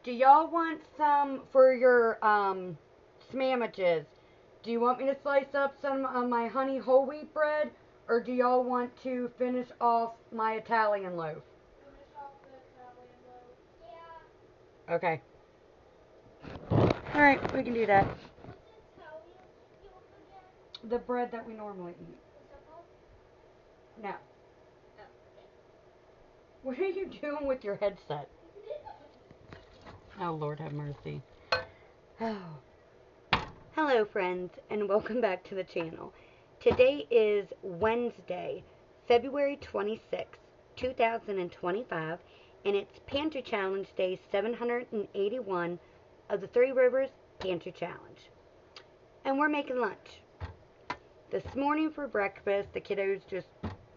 Do y'all want some for your sandwiches? Do you want me to slice up some of my honey whole wheat bread, or do y'all want to finish off my Italian loaf? Finish off the Italian loaf. Okay. All right, we can do that. What's Italian loaf again? The bread that we normally eat. What's that called? No. Oh, okay. What are you doing with your headset? Oh, Lord have mercy. Oh. Hello, friends, and welcome back to the channel. Today is Wednesday, February 26th, 2025, and it's Pantry Challenge Day 781 of the Three Rivers Pantry Challenge. And we're making lunch. This morning for breakfast, the kiddos just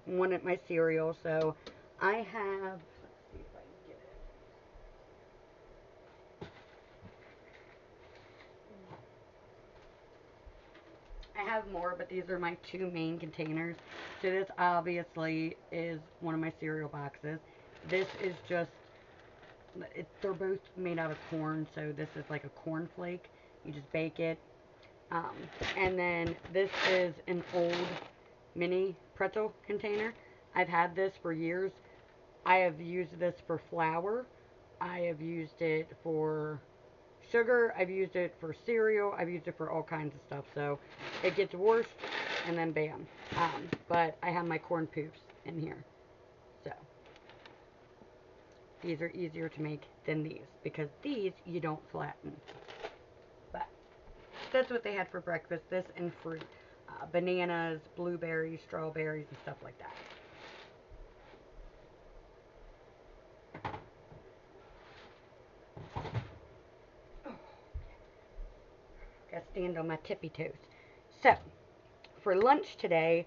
wanted my cereal, so I have. Let's see if I can get it. I have more, but these are my two main containers. So this obviously is one of my cereal boxes. This is just, they're both made out of corn, so this is like a corn flake. You just bake it. Um, and then this is an old mini pretzel container. I've had this for years. I have used this for flour. I have used it for sugar. I've used it for cereal. I've used it for all kinds of stuff. So it gets worse, and then bam. But I have my corn poops in here. So these are easier to make than these because these you don't flatten. But that's what they had for breakfast. This and fruit. Bananas, blueberries, strawberries, and stuff like that. Gotta stand on my tippy toes. So, for lunch today,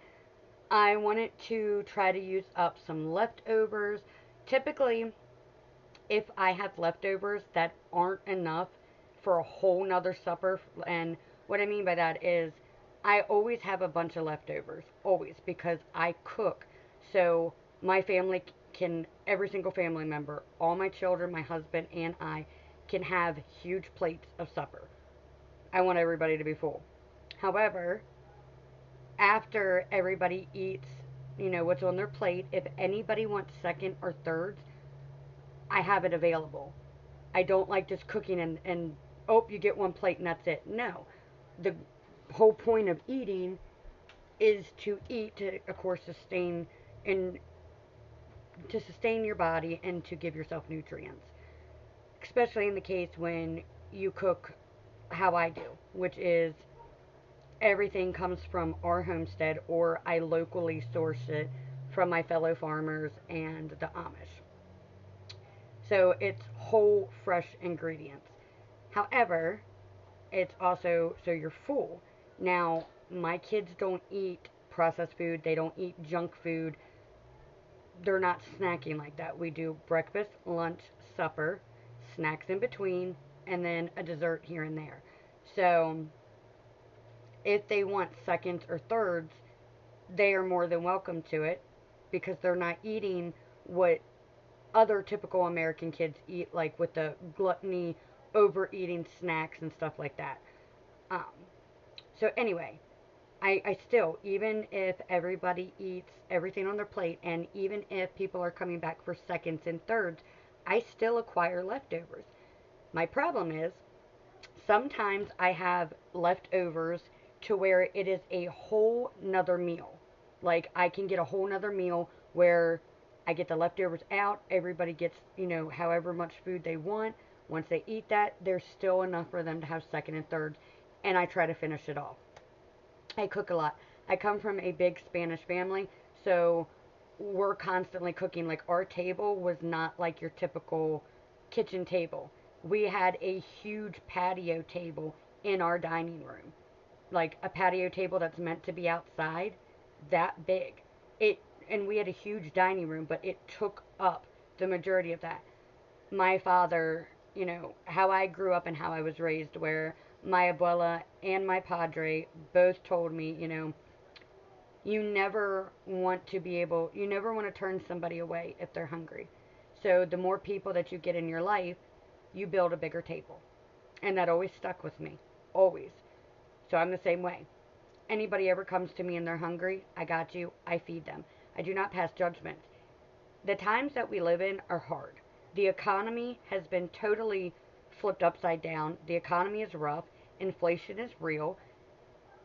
I wanted to try to use up some leftovers. Typically, if I have leftovers that aren't enough for a whole nother supper, and what I mean by that is I always have a bunch of leftovers, always, because I cook. So my family can, every single family member, all my children, my husband, and I can have huge plates of supper. I want everybody to be full. However, after everybody eats, what's on their plate, if anybody wants second or thirds, I have it available. I don't like just cooking and oh, you get one plate and that's it. No. The whole point of eating is to eat to, of course, and sustain your body and to give yourself nutrients. Especially in the case when you cook how I do, which is everything comes from our homestead or I locally source it from my fellow farmers and the Amish. So it's whole, fresh ingredients. However, it's also so you're full. Now, my kids don't eat processed food, they don't eat junk food. They're not snacking like that. We do breakfast, lunch, supper, snacks in between, and then a dessert here and there. So, if they want seconds or thirds, they are more than welcome to it because they're not eating what other typical American kids eat, like with the gluttony, overeating snacks and stuff like that. Um, so anyway, I still, even if everybody eats everything on their plate, and even if people are coming back for seconds and thirds, I still acquire leftovers. My problem is sometimes I have leftovers to where it is a whole nother meal. Like I can get a whole nother meal where I get the leftovers out, everybody gets, however much food they want. Once they eat that, there's still enough for them to have second and thirds, and I try to finish it off. I cook a lot. I come from a big Spanish family, so we're constantly cooking. Like our table was not like your typical kitchen table. We had a huge patio table in our dining room. Like a patio table that's meant to be outside, that big. It and we had a huge dining room, but it took up the majority of that. My father, how I grew up and how I was raised, where my abuela and my padre both told me, you never want to turn somebody away if they're hungry. So the more people that you get in your life, you build a bigger table. And that always stuck with me. Always. So I'm the same way. Anybody ever comes to me and they're hungry, I got you. I feed them. I do not pass judgment. The times that we live in are hard. The economy has been totally flipped upside down. The economy is rough. Inflation is real.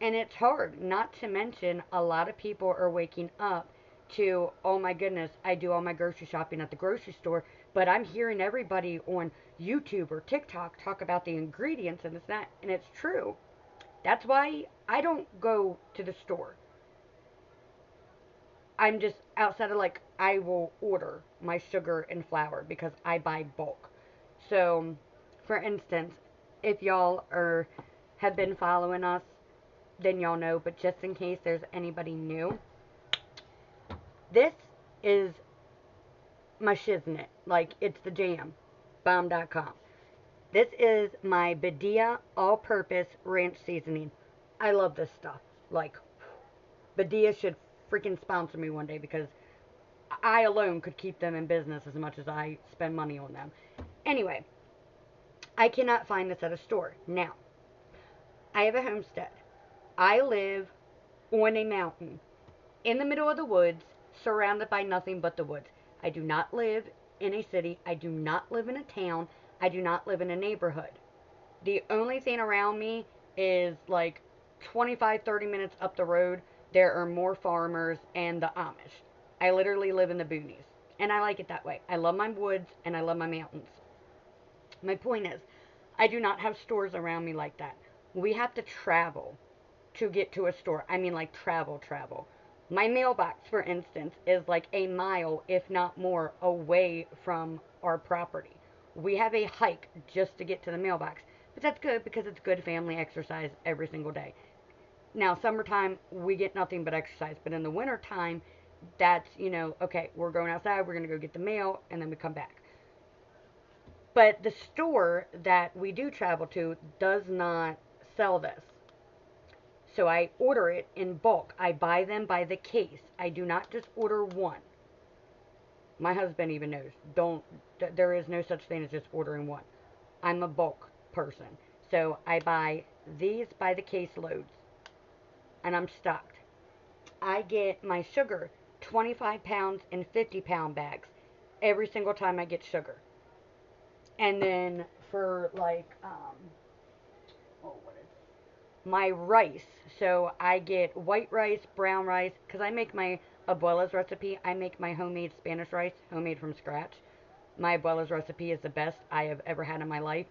And it's hard. Not to mention, a lot of people are waking up to, oh my goodness, I do all my grocery shopping at the grocery store, but I'm hearing everybody on YouTube or TikTok talk about the ingredients and this and that. And it's true. That's why I don't go to the store. I'm just outside of, like, I will order my sugar and flour because I buy bulk. So, for instance, if y'all are have been following us, then y'all know. But just in case there's anybody new, this is my shiznit. Like, it's the jam. Bomb.com. This is my Badia all-purpose ranch seasoning. I love this stuff. Like, Badia should freaking sponsor me one day because I alone could keep them in business as much as I spend money on them. Anyway, I cannot find this at a store. Now, I have a homestead. I live on a mountain in the middle of the woods, surrounded by nothing but the woods. I do not live in a city. I do not live in a town. I do not live in a neighborhood. The only thing around me is like 25, 30 minutes up the road. There are more farmers and the Amish. I literally live in the boonies. And I like it that way. I love my woods and I love my mountains. My point is, I do not have stores around me like that. We have to travel to get to a store. I mean, like, travel. My mailbox, for instance, is like a mile, if not more, away from our property. We have a hike just to get to the mailbox. But that's good because it's good family exercise every single day. Now, summertime, we get nothing but exercise. But in the wintertime, that's, okay, we're going outside, we're going to go get the mail, and then we come back. But the store that we do travel to does not sell this. So I order it in bulk. I buy them by the case. I do not just order one. My husband even knows. There is no such thing as just ordering one. I'm a bulk person. So I buy these by the case loads. And I'm stocked. I get my sugar 25 pounds in 50-pound bags every single time I get sugar. And then for like, what is it? My rice. So I get white rice, brown rice, because I make my abuela's recipe. I make my homemade Spanish rice, homemade from scratch. My abuela's recipe is the best I have ever had in my life.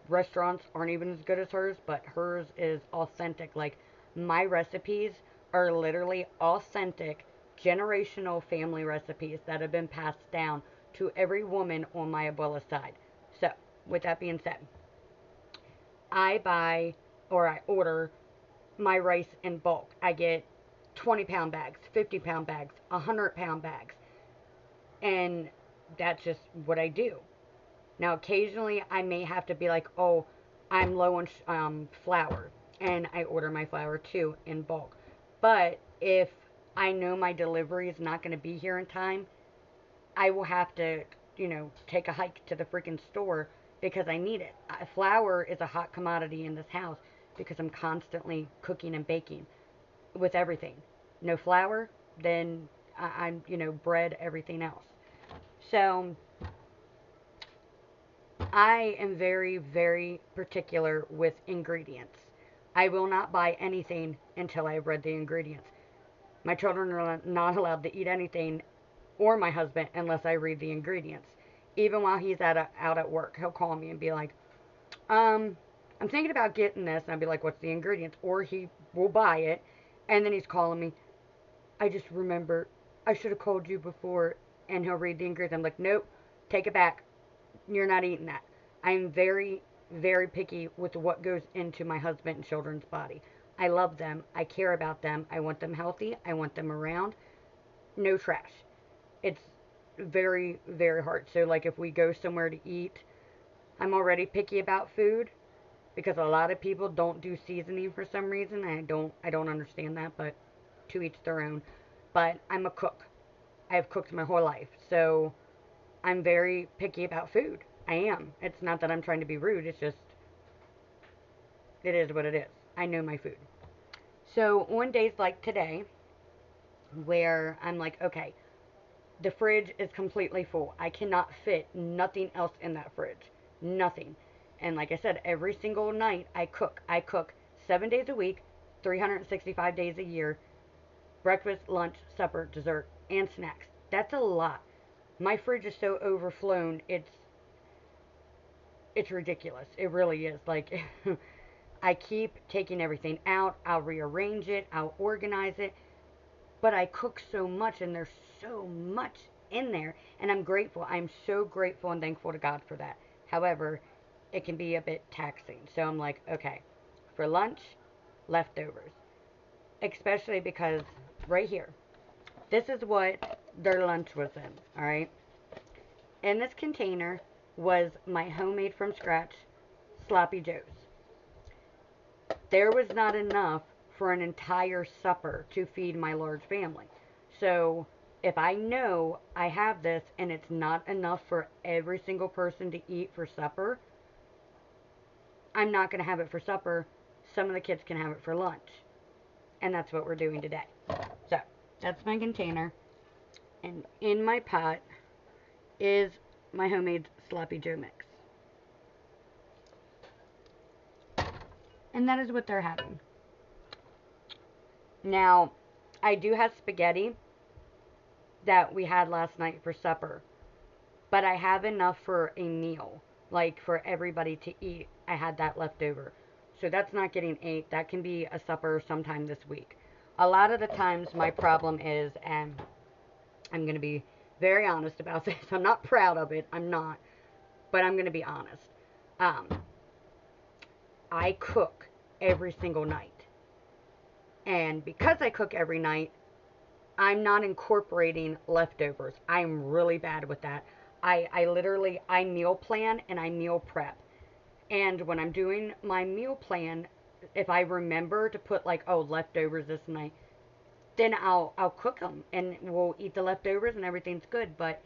Restaurants aren't even as good as hers, but hers is authentic. Like, my recipes are literally authentic, generational family recipes that have been passed down to every woman on my abuela's side. So, with that being said, I buy or I order my rice in bulk. I get 20-pound bags, 50-pound bags, 100-pound bags. And that's just what I do. Now, occasionally I may have to be like, oh, I'm low on flour. And I order my flour too in bulk. But if I know my delivery is not going to be here in time, I will have to, take a hike to the freaking store because I need it. Flour is a hot commodity in this house because I'm constantly cooking and baking with everything. No flour, then I'm, bread, everything else. So I am very, very particular with ingredients. I will not buy anything until I've read the ingredients. My children are not allowed to eat anything, or my husband, unless I read the ingredients. Even while he's out at work, he'll call me and be like, I'm thinking about getting this. And I'll be like, what's the ingredients? Or he will buy it, and then he's calling me. I just remember I should have called you before, and he'll read the ingredients. I'm like, nope, take it back. You're not eating that. I'm very, very picky with what goes into my husband and children's body. I love them. I care about them. I want them healthy. I want them around. No trash. It's very, very hard. So, like, if we go somewhere to eat, I'm already picky about food because a lot of people don't do seasoning for some reason. I don't understand that, but to each their own. But I'm a cook. I've cooked my whole life. So, I'm very picky about food. I am. It's not that I'm trying to be rude. It's just, it is what it is. I know my food. So on days like today, where I'm like, okay, the fridge is completely full. I cannot fit nothing else in that fridge. Nothing. And like I said, every single night I cook. I cook 7 days a week, 365 days a year, breakfast, lunch, supper, dessert, and snacks. That's a lot. My fridge is so overflown. It's ridiculous. It really is. Like I keep taking everything out. I'll rearrange it. I'll organize it. But I cook so much and there's so much in there. And I'm grateful. I'm so grateful and thankful to God for that. However, it can be a bit taxing. So I'm like, okay, for lunch, leftovers. Especially because right here, this is what their lunch was in. All right. In this container was my homemade from scratch sloppy joes. There was not enough for an entire supper to feed my large family. So if I know I have this and it's not enough for every single person to eat for supper, I'm not going to have it for supper. Some of the kids can have it for lunch. And that's what we're doing today. So that's my container. And in my pot is my homemade sloppy joe mix. And that is what they're having. Now, I do have spaghetti that we had last night for supper, but I have enough for a meal, like for everybody to eat. I had that left over. So that's not getting ate. That can be a supper sometime this week. A lot of the times, my problem is, and I'm going to be very honest about this. I'm not proud of it. I'm not. But I'm going to be honest. Um, I cook every single night. And because I cook every night, I'm not incorporating leftovers. I'm really bad with that. I literally, I meal plan and I meal prep. And when I'm doing my meal plan, if I remember to put like, oh, leftovers this night, then I'll cook them and we'll eat the leftovers and everything's good. But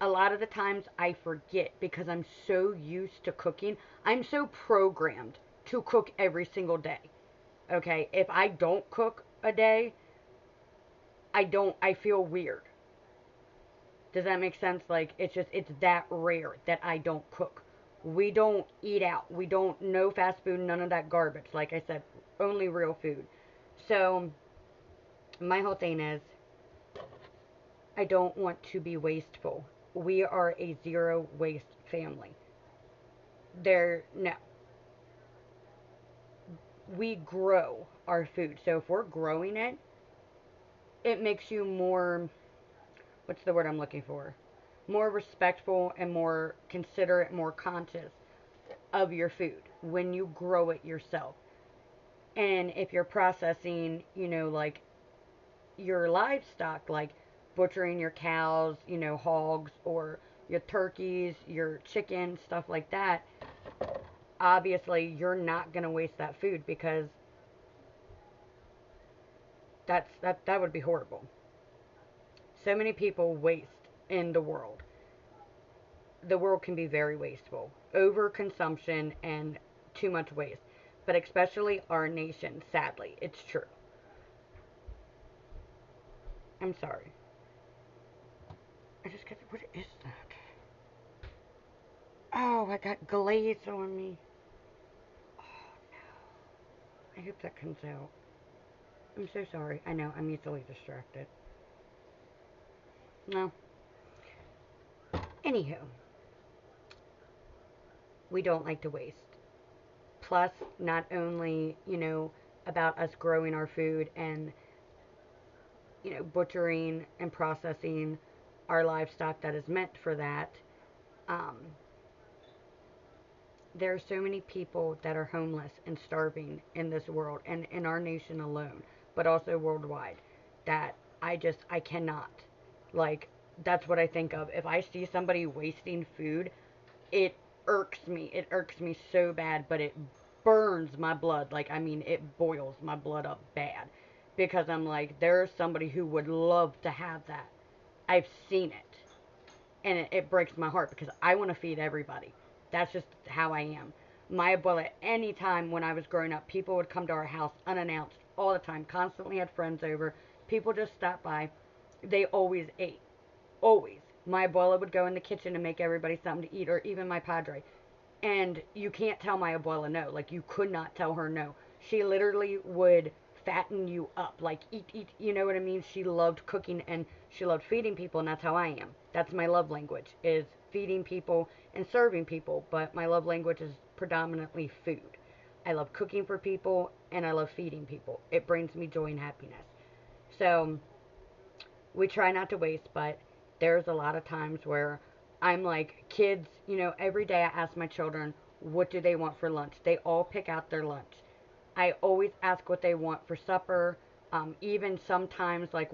a lot of the times I forget because I'm so used to cooking. I'm so programmed to cook every single day. Okay, if I don't cook a day, I feel weird. Does that make sense? Like, it's that rare that I don't cook. We don't eat out. We don't, no fast food, none of that garbage. Like I said, only real food. So, my whole thing is, I don't want to be wasteful. We are a zero waste family. No. We grow our food. So, if we're growing it, it makes you more, what's the word I'm looking for? More respectful and more considerate, more conscious of your food when you grow it yourself. And if you're processing, like your livestock, like butchering your cows, hogs, or your turkeys, your chickens, stuff like that, obviously you're not going to waste that food because that would be horrible. So many people waste in the world. The world can be very wasteful. Overconsumption and too much waste. But especially our nation, sadly, it's true. I'm sorry. I just got. What is that? Oh, I got glaze on me. Oh no. I hope that comes out. I'm so sorry. I know, I'm easily distracted. No. Anywho, we don't like to waste. Plus, not only, about us growing our food and, butchering and processing our livestock that is meant for that, um, there are so many people that are homeless and starving in this world and in our nation alone, but also worldwide, that I cannot. Like, that's what I think of. If I see somebody wasting food, it irks me. It irks me so bad, but it burns my blood. Like, I mean, it boils my blood up bad. Because I'm like, there's somebody who would love to have that. I've seen it. And it breaks my heart because I want to feed everybody. That's just how I am. My abuela, any time when I was growing up, people would come to our house unannounced all the time, constantly had friends over. People just stopped by. They always ate. Always. My abuela would go in the kitchen and make everybody something to eat, or even my padre. And you can't tell my abuela no. Like, you could not tell her no. She literally would fatten you up. Like, eat, eat. You know what I mean? She loved cooking and she loved feeding people, and that's how I am. That's my love language, is feeding people and serving people. But my love language is predominantly food. I love cooking for people and I love feeding people. It brings me joy and happiness. So we try not to waste, but there's a lot of times where I'm like, kids, every day I ask my children, what do they want for lunch? They all pick out their lunch. I always ask what they want for supper. Even sometimes, like,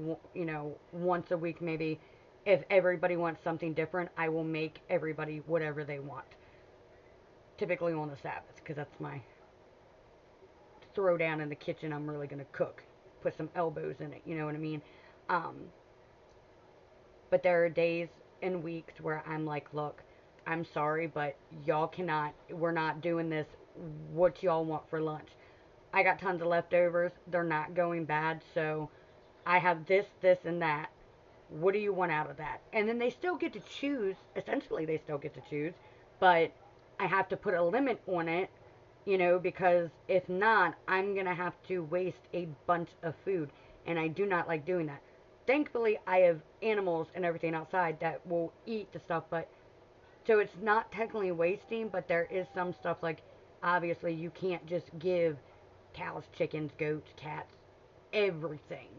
once a week, maybe, if everybody wants something different, I will make everybody whatever they want. Typically on the Sabbath, because that's my throw down in the kitchen. I'm really going to cook. Put some elbows in it, you know what I mean? Um, But there are days and weeks where I'm like, look, I'm sorry, but y'all cannot, we're not doing this. What y'all want for lunch? I got tons of leftovers. They're not going bad. So I have this, this, and that. What do you want out of that? And then they still get to choose. Essentially, they still get to choose. But I have to put a limit on it, because if not, I'm going to have to waste a bunch of food. And I do not like doing that. Thankfully, I have animals and everything outside that will eat the stuff, but so it's not technically wasting, but there is some stuff like, obviously you can't just give cows, chickens, goats, cats, everything.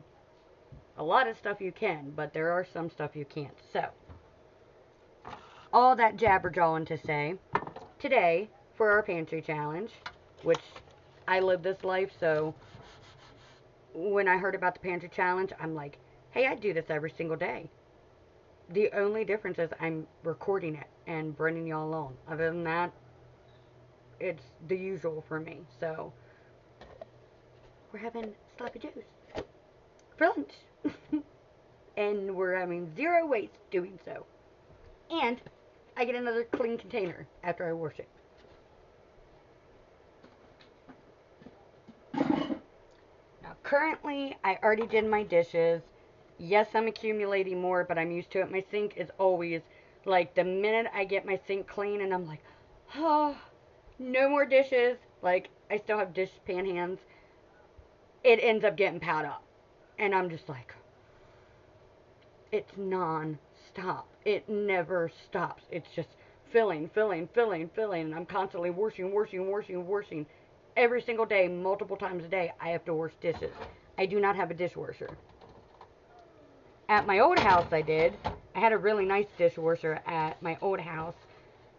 A lot of stuff you can, but there are some stuff you can't. So, all that jabberjawing to say, today, for our pantry challenge, which I live this life, so when I heard about the pantry challenge, I'm like, hey, I do this every single day. The only difference is I'm recording it and bringing y'all along. Other than that, it's the usual for me. So, we're having sloppy joes for lunch. And we're having zero waste doing so. And I get another clean container after I wash it. Now, currently, I already did my dishes. Yes, I'm accumulating more, but I'm used to it. My sink is always, like, the minute I get my sink clean and I'm like, oh, no more dishes. Like, I still have dishpan hands. It ends up getting piled up. And I'm just like, it's non-stop. It never stops. It's just filling, filling, filling, filling. And I'm constantly washing, washing, washing, washing. Every single day, multiple times a day, I have to wash dishes. I do not have a dishwasher. At my old house, I did. I had a really nice dishwasher at my old house,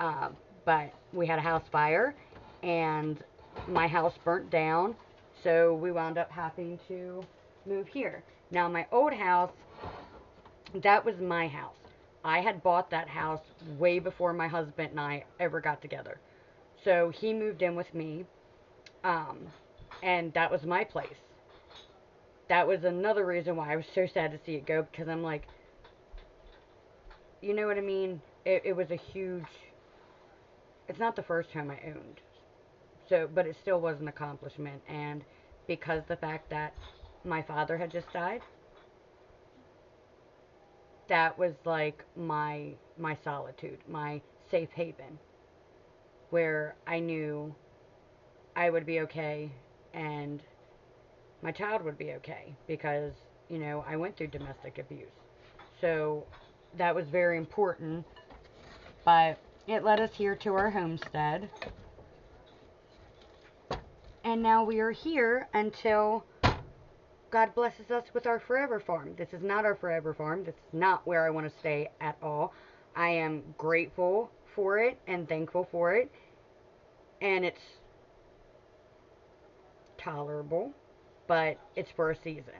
uh, but we had a house fire, and my house burnt down, so we wound up having to move here. Now, my old house, that was my house. I had bought that house way before my husband and I ever got together. So he moved in with me, um, and that was my place. That was another reason why I was so sad to see it go, because I'm like, you know what I mean? It was a huge, it's not the first home I owned. So, but it still was an accomplishment. And because the fact that my father had just died, that was like my solitude, my safe haven, where I knew I would be okay and my child would be okay, because, I went through domestic abuse. So that was very important. But it led us here to our homestead. And now we are here until God blesses us with our forever farm. This is not our forever farm. This is not where I want to stay at all. I am grateful for it and thankful for it. And it's tolerable, but it's for a season.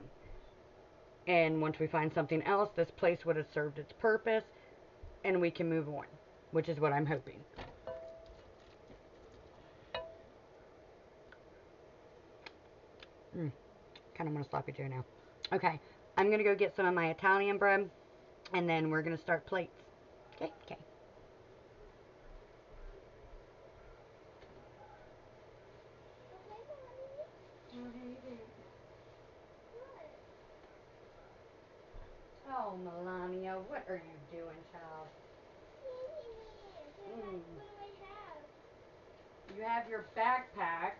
And once we find something else, this place would have served its purpose and we can move on, which is what I'm hoping. Kind of want to sloppy Joe now. Okay, I'm going to go get some of my Italian bread, and then we're going to start plates. Okay, okay. Okay, Mommy. Oh, hey, baby. What? Oh, Melania, what are you doing, child? What Mm. do I have? You have your backpack.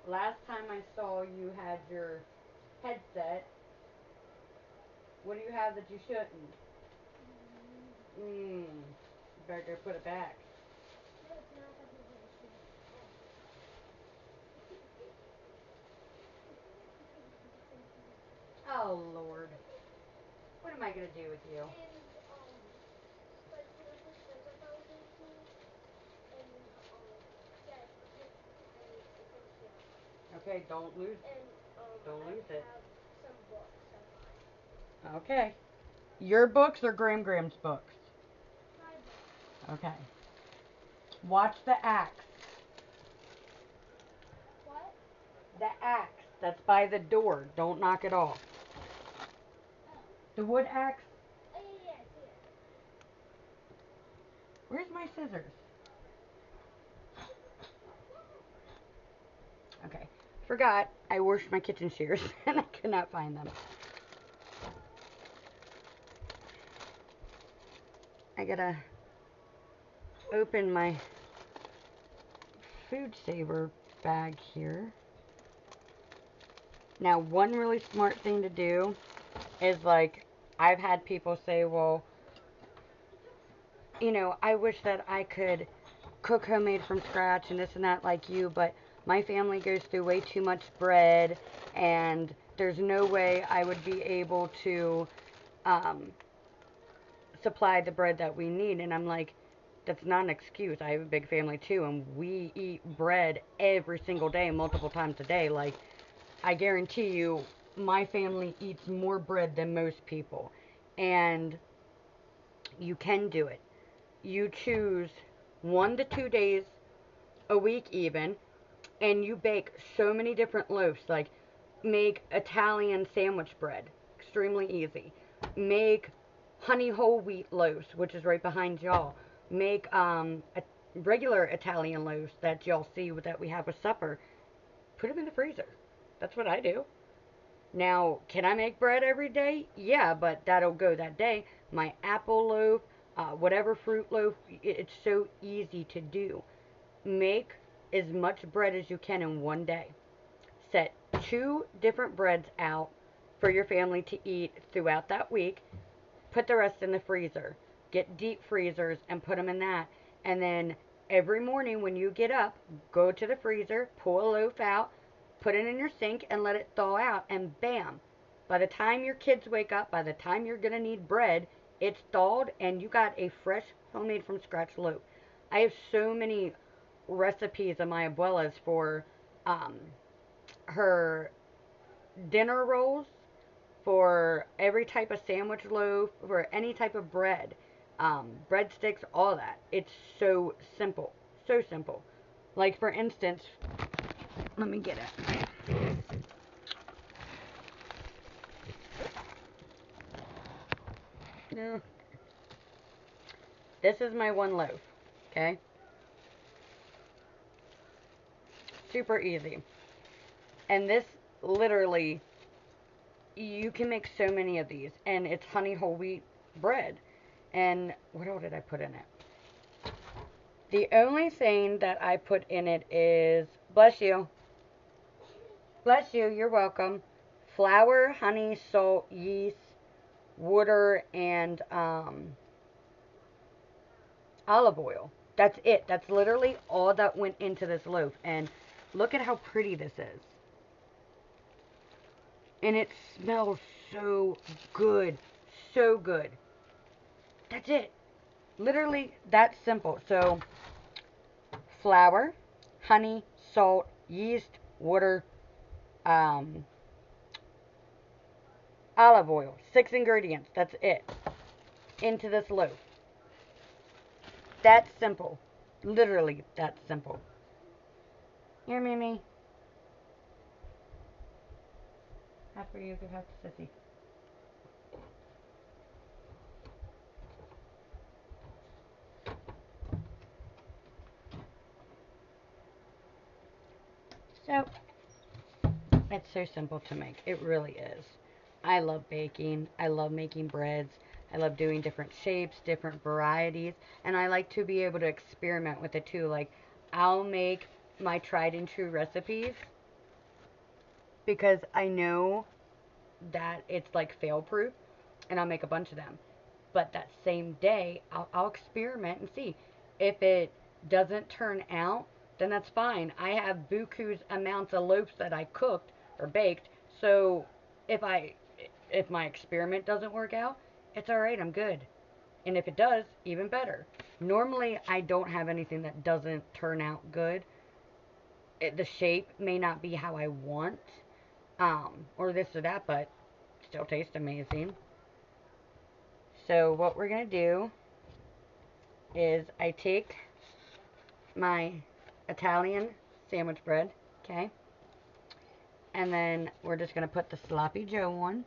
Last time I saw you had your headset. What do you have that you shouldn't? You better go put it back. No, it's not the position. Oh, Lord. What am I going to do with you? And but you know whose favorite pose is me? And Dad, and I think yeah. Okay, don't lose. And Don't I lose it. have some books of mine. Okay. Your books or Graham's books? My books. Okay. Watch the axe. What? The axe that's by the door. Don't knock it off. Oh. The wood axe. Oh yeah, I see it. Where's my scissors? Okay. Forgot I washed my kitchen shears and I could not find them. I gotta open my food saver bag here. Now, one really smart thing to do is like, I've had people say, well, you know, I wish that I could cook homemade from scratch and this and that like you, but my family goes through way too much bread and there's no way I would be able to um, supply the bread that we need. And I'm like, that's not an excuse. I have a big family too, and we eat bread every single day, multiple times a day. Like, I guarantee you, my family eats more bread than most people. And you can do it. You choose 1 to 2 days a week, even, and you bake so many different loaves. Like, make Italian sandwich bread, extremely easy. Make honey whole wheat loaves, which is right behind y'all. Make a regular Italian loaves that y'all see that we have with supper. Put them in the freezer. That's what I do. Now, can I make bread every day? Yeah, but that'll go that day. My apple loaf, whatever fruit loaf, it's so easy to do. Make as much bread as you can in one day. Set 2 different breads out for your family to eat throughout that week. Put the rest in the freezer. Get deep freezers and put them in that. And then every morning when you get up, go to the freezer, pull a loaf out, put it in your sink, and let it thaw out. And bam, by the time your kids wake up, by the time you're going to need bread, it's thawed and you got a fresh, homemade from scratch loaf. I have so many recipes of my abuela's for um, her dinner rolls, for every type of sandwich loaf, for any type of bread, breadsticks, all that. It's so simple. So simple. Like, for instance, let me get it. No. This is my one loaf. Okay? Super easy. And this literally, you can make so many of these. And it's honey whole wheat bread. And what all did I put in it? The only thing that I put in it is, bless you, you're welcome, flour, honey, salt, yeast, water, and olive oil. That's it. That's literally all that went into this loaf. And look at how pretty this is. And it smells so good. So good. That's it. Literally that simple. So, flour, honey, salt, yeast, water, um, olive oil. 6 ingredients. That's it. Into this loaf. That's simple. Literally, that's simple. Here, Mimi. Half for you, give half to Sissy. So, it's so simple to make. It really is. I love baking. I love making breads. I love doing different shapes, different varieties, and I like to be able to experiment with it too. Like, I'll make my tried and true recipes because I know that it's like fail proof, and I'll make a bunch of them. But that same day, I'll experiment and see. If it doesn't turn out, then that's fine. I have buku's amounts of loaves that I cooked or baked. So if I if my experiment doesn't work out, it's all right. I'm good. And if it does, even better. Normally, I don't have anything that doesn't turn out good. The shape may not be how I want, or this or that, but still tastes amazing. So what we're gonna do is I take my Italian sandwich bread, okay, and then we're just gonna put the sloppy Joe on.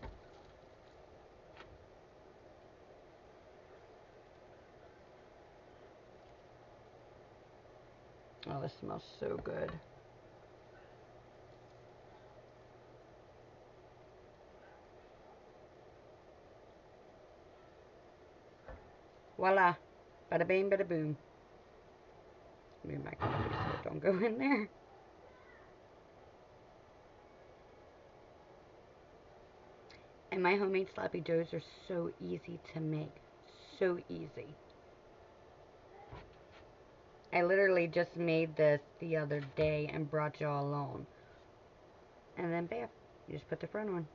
Oh, this smells so good. Voila, bada bing, bada boom. Move my coffee so it don't go in there. And my homemade sloppy joes are so easy to make. So easy. I literally just made this the other day and brought y'all along. And then bam, you just put the front on.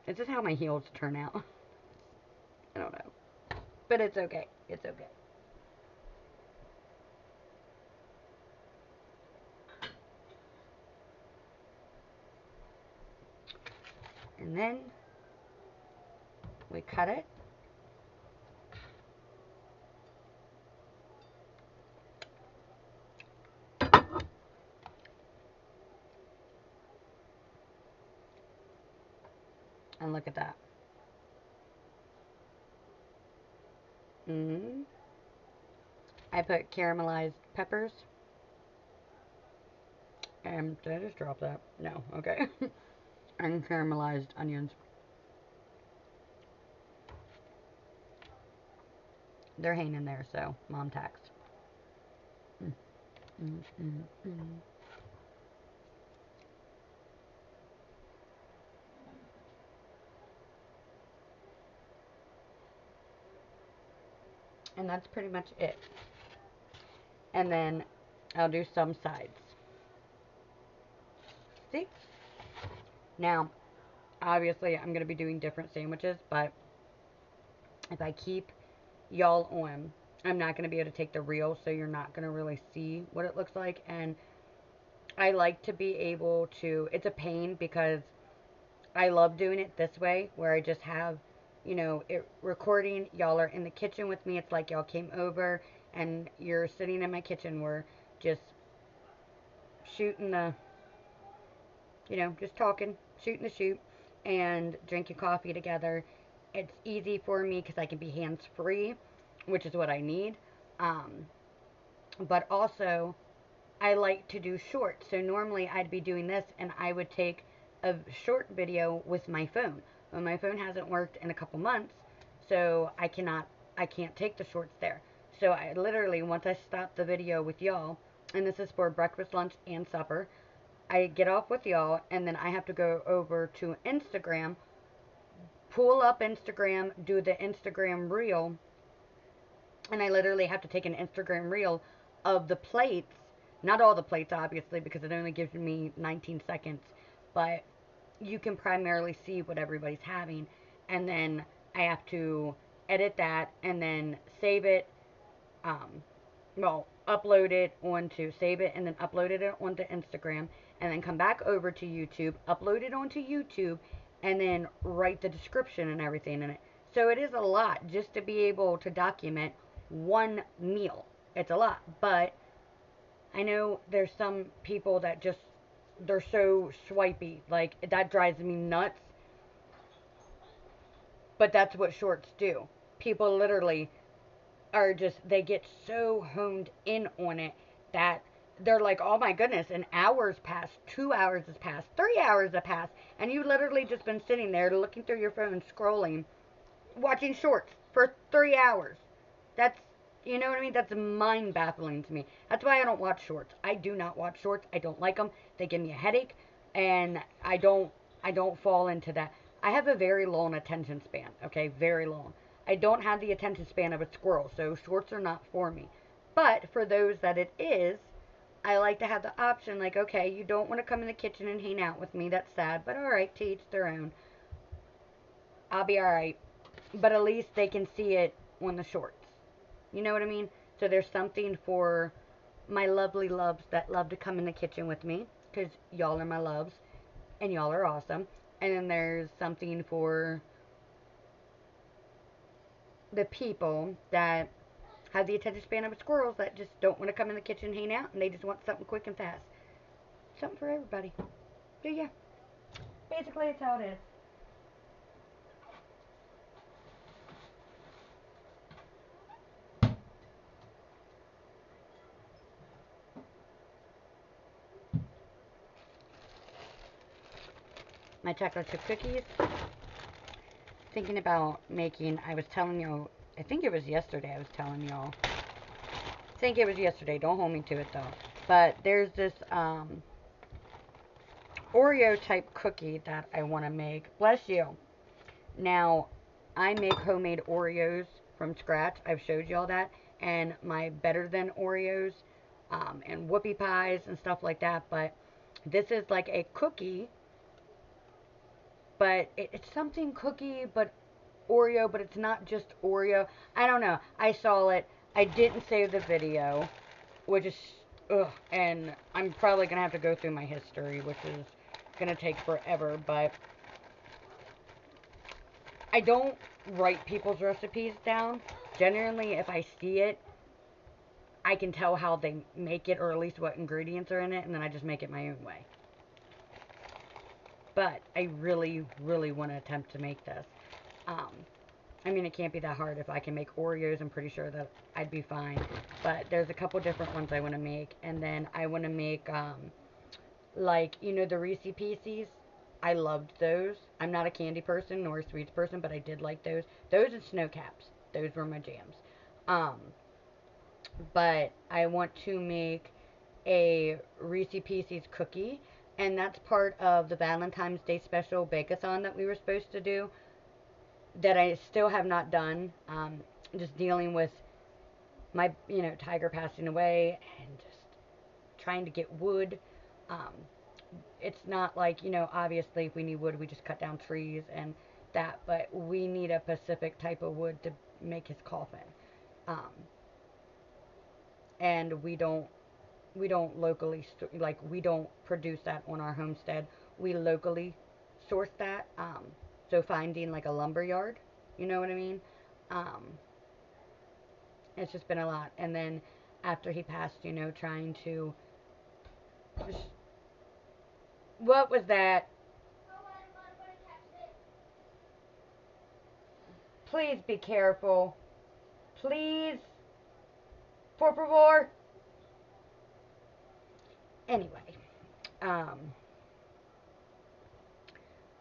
This is how my heels turn out. I don't know. But it's okay. It's okay. And then we cut it. And look at that. Mm-hmm. I put caramelized peppers. And did I just drop that? No. Okay. And caramelized onions. They're hanging there, so mom tax. Mm, mm, mm, mm. And that's pretty much it. And then I'll do some sides. See? Now, obviously, I'm going to be doing different sandwiches, but if I keep y'all on, I'm not going to be able to take the reel, so you're not going to really see what it looks like. And I like to be able to, it's a pain because I love doing it this way, where I just have, it recording. Y'all are in the kitchen with me. It's like y'all came over and you're sitting in my kitchen. We're just shooting the, just talking, shooting the shoot, and drinking coffee together. It's easy for me because I can be hands free, which is what I need. Um, but also, I like to do short. So normally I'd be doing this and I would take a short video with my phone. Well, my phone hasn't worked in a couple months, so I can't take the shorts there. So I literally, once I stop the video with y'all, and this is for breakfast, lunch, and supper, I get off with y'all, and then I have to go over to Instagram, pull up Instagram, do the Instagram reel, and I literally have to take an Instagram reel of the plates. Not all the plates, obviously, because it only gives me 19 seconds, but you can primarily see what everybody's having, and then I have to edit that and then save it. Um, upload it onto save it and then upload it onto Instagram, and then come back over to YouTube, upload it onto YouTube, and then write the description and everything in it. So it is a lot just to be able to document one meal. It's a lot, but I know there's some people that just they're so swipey. Like that drives me nuts. But that's what shorts do. People literally are just they get so honed in on it that they're like, oh my goodness, an hour's passed, 2 hours has passed, 3 hours have passed, and you literally just been sitting there looking through your phone, scrolling, watching shorts for 3 hours. That's, you know what I mean? That's mind baffling to me. That's why I don't watch shorts. I do not watch shorts. I don't like them. They give me a headache, and I don't fall into that. I have a very long attention span. Okay, very long. I don't have the attention span of a squirrel, so shorts are not for me. But for those that it is, I like to have the option, like, okay, you don't want to come in the kitchen and hang out with me. That's sad, but all right, to each their own. I'll be all right. But at least they can see it on the shorts. You know what I mean? So there's something for my lovely loves that love to come in the kitchen with me, because y'all are my loves and y'all are awesome. And then there's something for the people that have the attention span of squirrels that just don't want to come in the kitchen and hang out, and they just want something quick and fast. Something for everybody. So yeah, basically it's how it is. My chocolate chip cookies. Thinking about making, I was telling you, I think it was yesterday I was telling y'all. I think it was yesterday, don't hold me to it though. But there's this Oreo type cookie that I want to make. Bless you. Now, I make homemade Oreos from scratch. I've showed y'all that. And my better than Oreos and whoopie pies and stuff like that. But this is like a cookie, but it's something cookie, but Oreo, but it's not just Oreo. I don't know. I saw it. I didn't save the video, which is, ugh, and I'm probably going to have to go through my history, which is going to take forever, but I don't write people's recipes down. Generally, if I see it, I can tell how they make it, or at least what ingredients are in it, and then I just make it my own way. But I really, really want to attempt to make this. Um, I mean, it can't be that hard. If I can make Oreos, I'm pretty sure that I'd be fine. But there's a couple different ones I want to make. And then I want to make, like, you know, the Reese Pieces. I loved those. I'm not a candy person nor a sweets person, but I did like those. Those and snow caps. Those were my jams. Um, but I want to make a Reese Pieces cookie. And that's part of the Valentine's Day special bake-a-thon that we were supposed to do, that I still have not done. Just dealing with my, tiger passing away and just trying to get wood. Um, it's not like, obviously if we need wood, we just cut down trees and that, but we need a specific type of wood to make his coffin. Um, and we don't locally, like, we don't produce that on our homestead. We locally source that. So finding like a lumber yard, you know what I mean? Um, it's just been a lot. And then after he passed, trying to just, what was that? Please be careful. Please. Por favor. Anyway, um,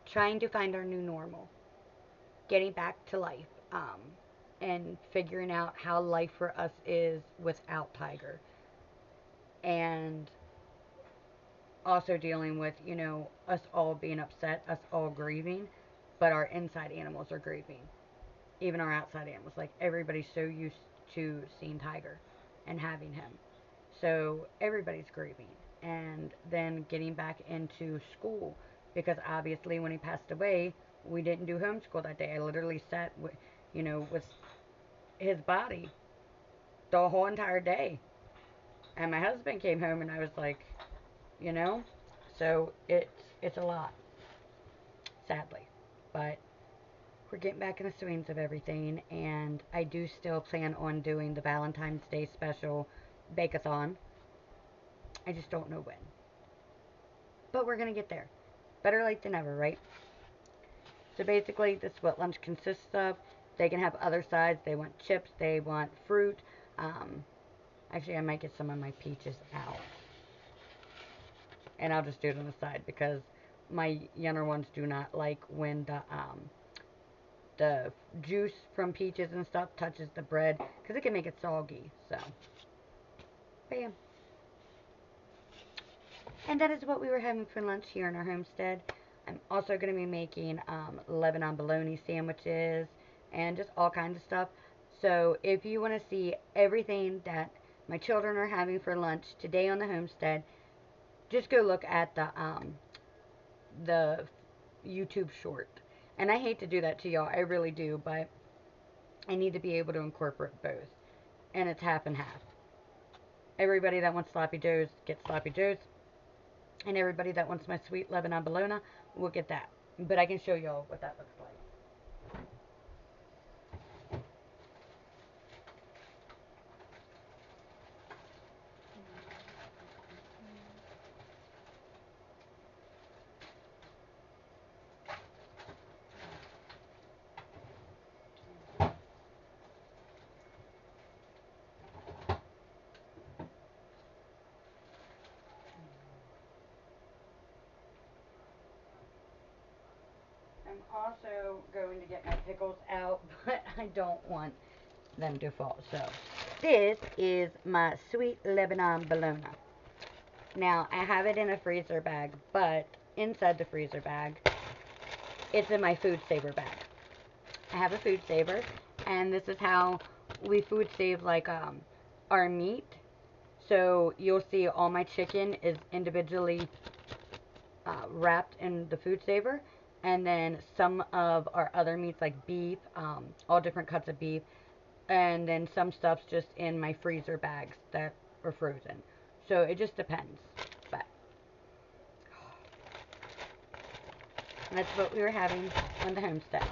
trying to find our new normal, getting back to life, and figuring out how life for us is without Tiger, and also dealing with, us all being upset, us all grieving, but our inside animals are grieving. Even our outside animals. Like, everybody's so used to seeing Tiger and having him. So everybody's grieving. And then getting back into school. Because obviously when he passed away, we didn't do homeschool that day. I literally sat with his body the whole entire day. And my husband came home and I was like, you know? So it's a lot, sadly. But we're getting back in the swings of everything, and I do still plan on doing the Valentine's Day special bake-a-thon. I just don't know when. But we're going to get there. Better late than never, right? So basically, this is what lunch consists of. They can have other sides. They want chips. They want fruit. Actually, I might get some of my peaches out. and I'll just do it on the side because my younger ones do not like when the juice from peaches and stuff touches the bread because it can make it soggy. So, bam. And that is what we were having for lunch here in our homestead. I'm also going to be making Lebanon bologna sandwiches and just all kinds of stuff. So if you want to see everything that my children are having for lunch today on the homestead, just go look at the YouTube short. And I hate to do that to y'all, I really do, but I need to be able to incorporate both. And it's half and half. Everybody that wants sloppy joes gets sloppy joes. And everybody that wants my sweet Lebanon bologna will get that. But I can show y'all what that looks like. I'm also going to get my pickles out, but I don't want them to fall. So this is my sweet Lebanon bologna. Now I have it in a freezer bag, but inside the freezer bag, it's in my food saver bag. I have a food saver, and this is how we food save like our meat. So you'll see all my chicken is individually wrapped in the food saver, and then some of our other meats like beef, all different cuts of beef, and then some stuff's just in my freezer bags that are frozen. So it just depends. But that's what we were having on the homestead.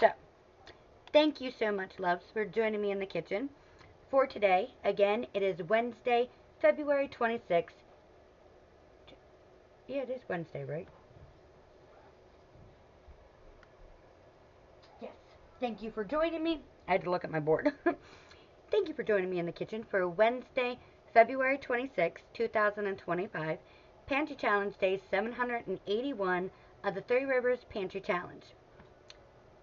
So thank you so much, loves, for joining me in the kitchen for today. Again, it is Wednesday, February 26th. Yeah, it is Wednesday, right? Yes. Thank you for joining me. I had to look at my board. Thank you for joining me in the kitchen for Wednesday, February 26, 2025, Pantry Challenge Day 781 of the Three Rivers Pantry Challenge.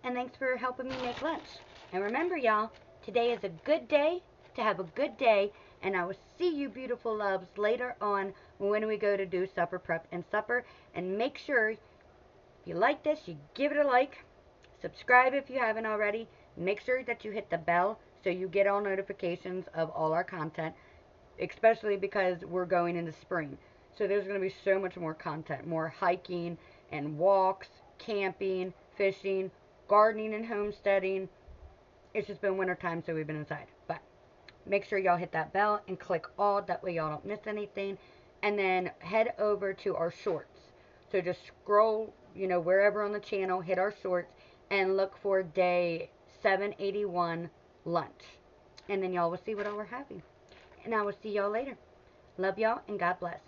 And thanks for helping me make lunch. And remember, y'all, today is a good day to have a good day, and I will see you beautiful loves later on when we go to do supper prep and supper. And make sure, if you like this, you give it a like. Subscribe if you haven't already. Make sure that you hit the bell so you get all notifications of all our content, especially because we're going into spring. So there's going to be so much more content, more hiking and walks, camping, fishing, gardening and homesteading. It's just been winter time, so we've been inside. But make sure y'all hit that bell and click all. That way y'all don't miss anything. And then head over to our shorts. So just scroll, wherever on the channel, hit our shorts, and look for day 781 lunch. And then y'all will see what all we're having. And I will see y'all later. Love y'all and God bless.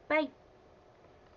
Bye.